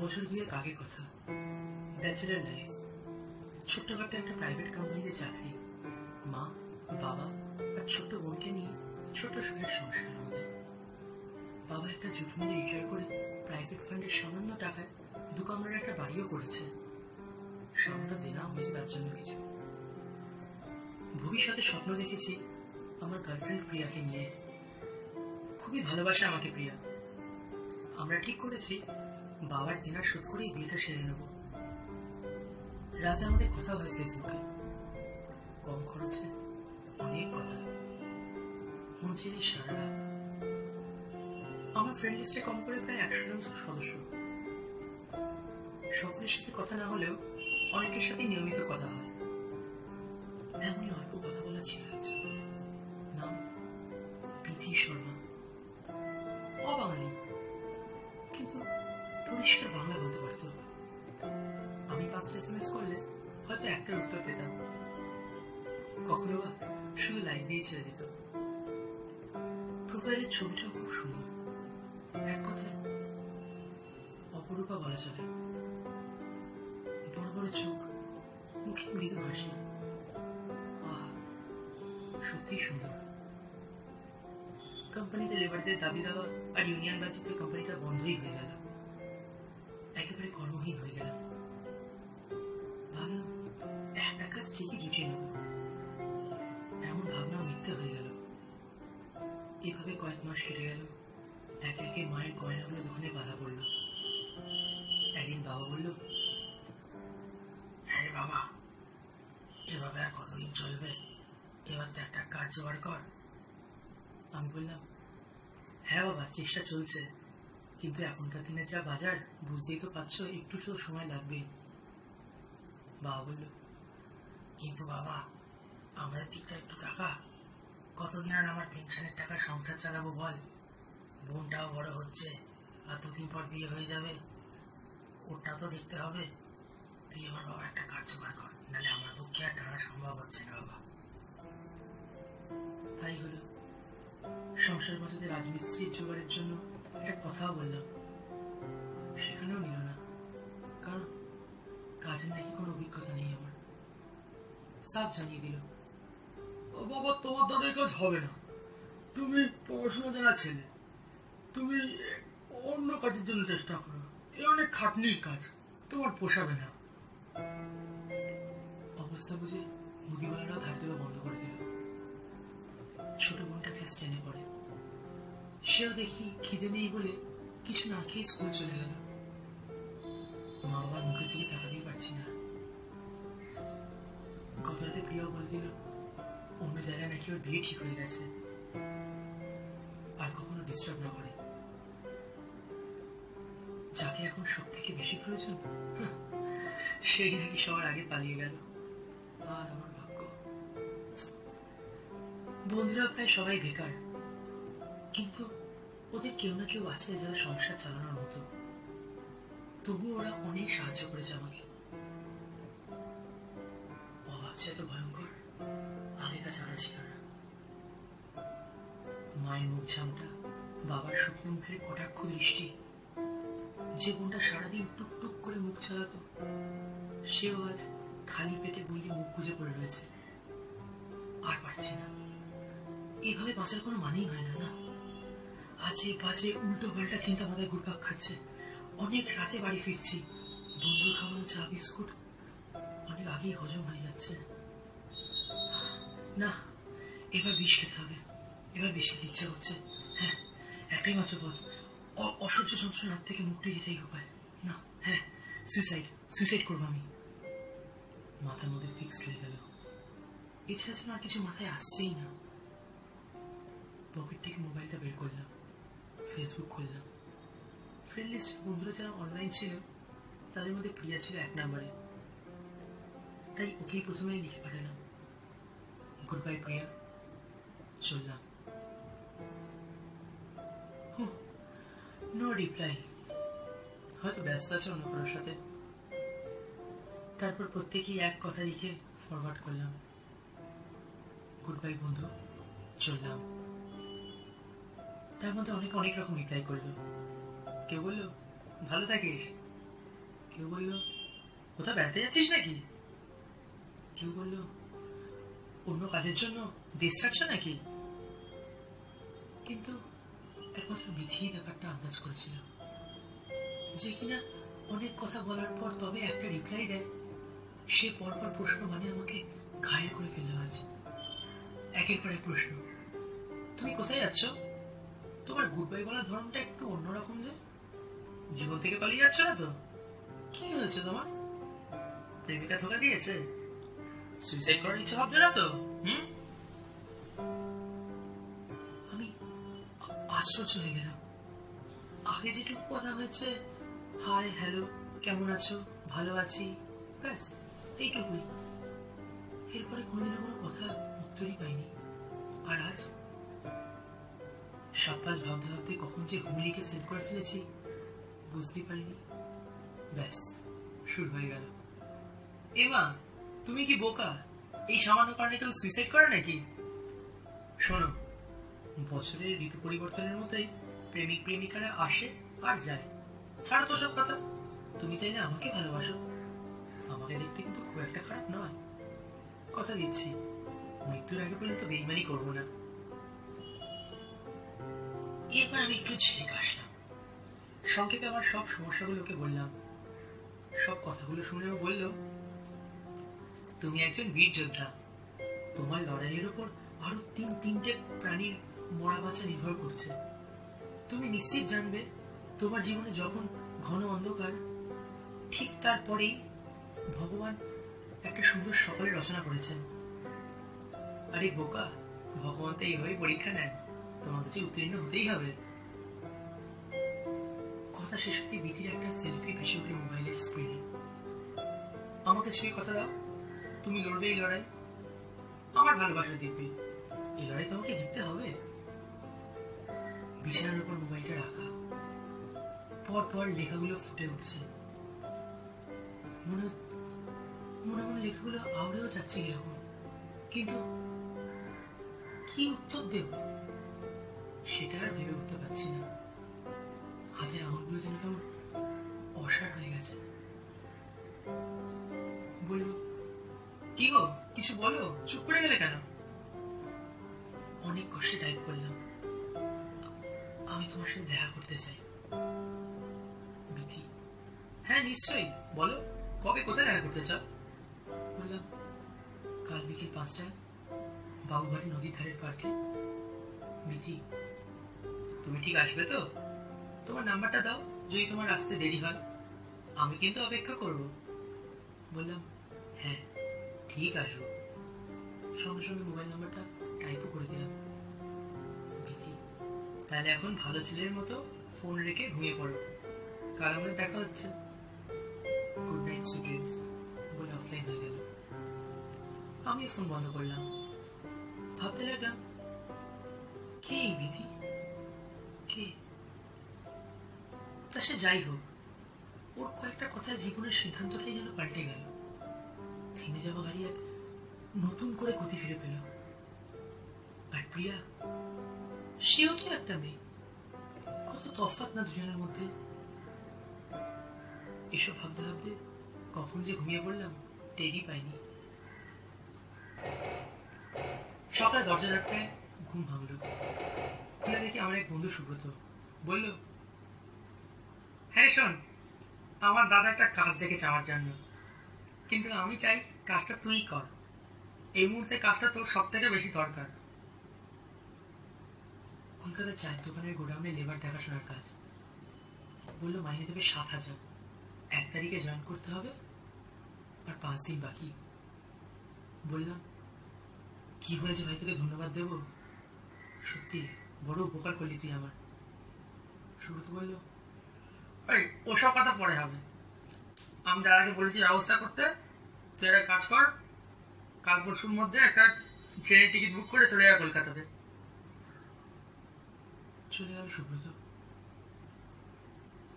বছর দুয়েক আগে কথা, ব্যাচেলার লাইফ, ছোট্টখাটো একটা প্রাইভেট কোম্পানিতে চাকরি, মা, বাবা আর ছোট্ট বোনকে নিয়ে ছোট সুখের সংসার আমাদের। বাবা একটা জুট মিলে রিটায়ার করে প্রাইভেট ফান্ডের সামান্য টাকায় 2 কামরার একটা বাড়িও করেছে। সামান্য দেনা হয়েছে তার জন্য কিছু। ভবিষ্যতে স্বপ্ন দেখেছি আমার গার্লফ্রেন্ড প্রিয়াকে নিয়ে। খুবই ভালোবাসে আমাকে প্রিয়া। আমরা ঠিক করেছি বাবার দেনা শোধ করেই বিয়েটা সেরে নেব। রাতে আমাদের কথা হয় ফেসবুকে, কম খরচে অনেক কথা, মন চেয়ে সারা রাত। আমার ফ্রেন্ড লিস্টে কম করে প্রায় 100 জন সদস্য। সকলের সাথে কথা না হলেও অনেকের সাথে নিয়মিত কথা হয়। এমনই অল্প কথা বলা ছিল একজন, নাম বিধি শর্মা, অবাঙালি, কিন্তু পরিষ্কার বাংলা বলতে পারত। আমি 5টা SMS করলে হয়তো একটার উত্তর পেতাম, কখনো বা শুধু লাইক দিয়ে ছেড়ে দিত। প্রোফাইলের ছবিটাও খুব সুন্দর, এক কথায় অপরূপা বলা চলে। বড় বড় চোখ, মুখে মৃদু হাসি, আহা সত্যি সুন্দর। কোম্পানিতে লেবারদের দাবি দেওয়া আর ইউনিয়ন বাজিতে কোম্পানিটা বন্ধই হয়ে গেল, একেবারে কর্মহীন হয়ে গেল। ভাবলাম একটা কাজ ঠিকই জুটিয়ে নেব, এমন ভাবনাও মিথ্যে হয়ে গেল। এভাবে কয়েক মাস কেটে গেল, একে একে মায়ের গয়নাগুলো দোকানে বাধা পড়ল। একদিন বাবা বলল, হ্যাঁ বাবা, এভাবে আর কতদিন চলবে, এবার তো একটা কাজ জোগাড় কর। আমি বললাম, হ্যাঁ বাবা, চেষ্টা চলছে, কিন্তু এখনকার দিনে যা বাজার বুঝতেই তো পারছো, একটু তো সময় লাগবে। বাবা বলল, কিন্তু বাবা আমাদের দিকটা একটু টাকা, কতদিন আর আমার পেনশনের টাকা সংসার চালাবো বল? বোনটাও বড় হচ্ছে, আর 2 দিন পর বিয়ে হয়ে যাবে, ওটা তো দেখতে হবে। তুই আমার বাবা একটা কাজ জোগাড় কর, নাহলে আমার পক্ষে আর টানা সম্ভব হচ্ছে না বাবা। তাই হলো, সংসার বাঁচাতে রাজমিস্ত্রির জোগাড়ের জন্য একটা কথাও বললাম, সেখানেও নিল না, কারণ কাজের নাকি কোনো অভিজ্ঞতা নেই আমার। সাফ জানিয়ে দিল, ও বাবা, তোমার দ্বারা কাজ হবে না, তুমি পড়াশোনা জানা ছেলে, তুমি অন্য কাজের জন্য চেষ্টা করো, এ অনেক খাটনির কাজ, তোমার পোষাবে না। অবস্থা বুঝে মুদিওয়ালারাও ধার দেওয়া বন্ধ করে দিল। ছোট বোনটা ক্লাস 10-এ পড়ে, সেও দেখি খিদে নেই বলে কিছু না খেয়ে স্কুল চলে গেল। মা বাবার মুখের দিকে তাকাতেই পারছি না। গত রাতে প্রিয়াও বলে দিল অন্য জায়গায় নাকি ওর বিয়ে ঠিক হয়ে গেছে, আর কখনো ডিস্টার্ব না করে। যাকে এখন সব থেকে বেশি প্রয়োজন, সেই নাকি সবার আগে পালিয়ে গেল। আর আমার ভাগ্য। বন্ধুরা প্রায় সবাই বেকার, কিন্তু ওদের কেউ না কেউ আছে যারা সংসার চালানোর মতো। তবুও ওরা অনেক সাহায্য করেছে আমাকে। অভাব যে এত ভয়ঙ্কর আগে তা জানা ছিল না। মায়ের মুখ ঝামটা, বাবার শুকনো মুখের কটাক্ষ দৃষ্টি, যে বোনটা সারাদিন টুকটুক করে মুখ চালাতো, সেও আজ খালি পেটে বইয়ে মুখ গুজে পড়ে রয়েছে। আর পারছি না, এভাবে বাঁচার কোনো মানেই হয় না। না, আজে বাজে উল্টো পাল্টা চিন্তা মাথায় ঘুরপাক খাচ্ছে। অনেক রাতে বাড়ি ফিরছি, বন্ধুর খাওয়ানো চা বিস্কুট অনেক আগেই হজম হয়ে যাচ্ছে। না, এবার বিষ খেতে হবে, এবার বিষ খেতে ইচ্ছা করছে। হ্যাঁ, একটাই মাত্র পথ, অসহ্য যন্ত্রণার হাত থেকে মুক্তি, এটাই উপায়। না, হ্যাঁ, সুইসাইড করবো আমি। মাথার মধ্যে ফিক্সড হয়ে গেল, এছাড়া যেন আর কিছু মাথায় আসছেই না। পকেট থেকে মোবাইলটা বের করলাম, ফেসবুক খুললাম। ফ্রেন্ড লিস্টে বন্ধুরা যারা অনলাইন ছিল তাদের মধ্যে প্রিয়া ছিল 1 নম্বরে, তাই ওকেই প্রথমে লিখে পাঠালাম, গুড বাই প্রিয়া, চললাম। নো রিপ্লাই, হয়তো ব্যস্ত আছে অন্য কারোর সাথে। তারপর প্রত্যেকেই এক কথা লিখে ফরওয়ার্ড করলাম, গুড বাই বন্ধু, চললাম। তার মধ্যে অনেক রকম রিপ্লাই করলো। কেউ বললো ভালো থাকিস, কেউ বলল, কোথাও বেড়াতে যাচ্ছিস নাকি? কেউ বলল, অন্য কাজের জন্য দেশ ছাড়ছ নাকি? কিন্তু একমাত্র বিধি ব্যাপারটা আন্দাজ করেছিল, যে কিনা অনেক কথা বলার পর তবে একটা রিপ্লাই দেয়। সে পরপর প্রশ্ন মানে আমাকে ঘায়েল করে ফেললো। আজ একের পর এক প্রশ্ন। তুমি কোথায় যাচ্ছ? তোমার গুড বাই বলার ধরনটা একটু অন্যরকম যে। জীবন থেকে পালিয়ে যাচ্ছ না তো? কি হয়েছে তোমার? প্রেমিকা ধোকা দিয়েছে? সুইসাইড করার ইচ্ছে ভাবছো না তো? আমি আশ্চর্য হয়ে গেলাম। আগে যেটুকু কথা হয়েছে, হাই হ্যালো, কেমন আছো, ভালো আছি, ব্যাস এইটুকুই। এরপরে কোনোদিনও কোনো কথা উত্তরই পাইনি। আর আজ 7-5 ভাবতে ভাবতে কখন যে হুমলিকে সেন্ড করে ফেলেছি বুঝতেই পারিনি। ব্যাস শুরু হয়ে গেল। এমা, তুমি কি বোকা? এই সামান্য কারণে কেউ সুইসাইড করে নাকি? শোনো, বছরের ঋতু পরিবর্তনের মতোই প্রেমিক প্রেমিকারা আসে আর যায়। ছাড়ো তো সব কথা। তুমি চাইলে আমাকে ভালোবাসো, আমাকে দেখতে কিন্তু খুব একটা খারাপ নয়। কথা দিচ্ছি, মৃত্যুর আগে পর্যন্ত বেইমানি করবো না। এবার আমি একটু ঝেড়ে কাশলাম। সংক্ষেপে আমার সব সমস্যাগুলোকে বললাম। সব কথাগুলো শুনেও বলল, তুমি একজন বীর যোদ্ধা। তোমার লড়াইয়ের উপর আরো 3-3টে প্রাণীর মরা বাঁচা নির্ভর করছে। তুমি নিশ্চিত জানবে, তোমার জীবনে যখন ঘন অন্ধকার, ঠিক তারপরেই ভগবান একটা সুন্দর সকালে রচনা করেছেন। আরে বোকা, ভগবান তো এইভাবে পরীক্ষা নেন, তোমার কাছে উত্তীর্ণ হতেই হবে। কথা শেষ হতে বিধির একটা সেলফি ভেসে উঠল মোবাইলের স্ক্রিনে। আমাকে ছুঁয়ে কথা দাও, তুমি লড়বে এই লড়াই। আমার ভালোবাসা দিব্যি, এই লড়াই তোমাকে জিততে হবে। বিছানার উপর মোবাইলটা রাখা, পর পর লেখাগুলো ফুটে উঠছে। মনে মনে লেখাগুলো আওড়েও যাচ্ছে এরকম, কিন্তু কি উত্তর দেব সেটা আর ভেবে উঠতে পারছি না। হাতের আঙুলগুলো যেন কেমন অসাড় হয়ে গেছে। বলল, কি গো, কিছু বলো, চুপ করে গেলে কেন? অনেক কষ্টে টাইপ করলাম, আমি তোমার সাথে দেখা করতে চাই। বিধি, হ্যাঁ নিশ্চয়ই, বলো কবে, কোথায় দেখা করতে চাও? বললাম, কাল বিকেল 5টায় বাবুবাড়ি নদীর ধারের পার্কে। বিধি, তুমি ঠিক আসবে তো? তোমার নাম্বারটা দাও, যদি তোমার আসতে দেরি হয়। আমি কিন্তু অপেক্ষা করব। বললাম, হ্যাঁ ঠিক আসবো। সঙ্গে সঙ্গে মোবাইল নাম্বারটা টাইপও করে দিলাম। বিধি, তাহলে এখন ভালো ছেলের মতো ফোন রেখে ঘুমিয়ে পড়ো, কাল আমাদের দেখা হচ্ছে। গুড নাইট সুইট বলে অফলাইন হয়ে গেল। আমি ফোন বন্ধ করলাম। ভাবতে লাগলাম, কে এই বিধি? কে? তা সে যাই হোক, ওর কয়েকটা কথায় জীবনের সিদ্ধান্তটাই যেন পাল্টে গেল। থেমে যাওয়া গাড়ি এক নতুন করে গতি ফিরে পেল। আর প্রিয়া, সেও তো একটা মেয়ে। কত তফাৎ না দুজনের মধ্যে। এসব ভাবতে ভাবতে কখন যে ঘুমিয়ে পড়লাম টেরই পাইনি। সকালে দরজা ধাক্কায় ঘুম ভাঙল। খুলে দেখি আমার এক বন্ধু সুব্রত। বলল, হ্যাঁ শোন, আমার দাদা একটা কাজ দেখেছে আমার জন্য, কিন্তু আমি চাই কাজটা তুই কর। এই মুহূর্তে কাজটা তোর সব থেকে বেশি দরকার। কলকাতার চায়ের দোকানের গোডাউনে লেবার দেখাশোনার কাজ। বললো মাইনে দেবে 7,000, 1 তারিখে জয়েন করতে হবে, আর 5 দিন বাকি। বললাম, কি হয়েছে ভাই, তোকে ধন্যবাদ দেব, সত্যি বড় উপকার করলি তুই আমার। সুব্রত বলল, ওসব কথা পরে হবে, আমি তার আগে বলেছি ব্যবস্থা করতে। তুই একটা কাজ কর, কাল পরশুর মধ্যে একটা ট্রেনের টিকিট বুক করে চলে যাবে কলকাতাতে। চলে গেল সুব্রত।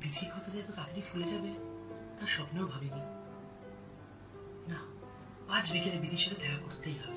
বিধির কথা যে এত তাড়াতাড়ি ফুলে যাবে তার স্বপ্নেও ভাবিনি। না, আজ বিকেলে বিধির সাথে দেখা করতেই হবে।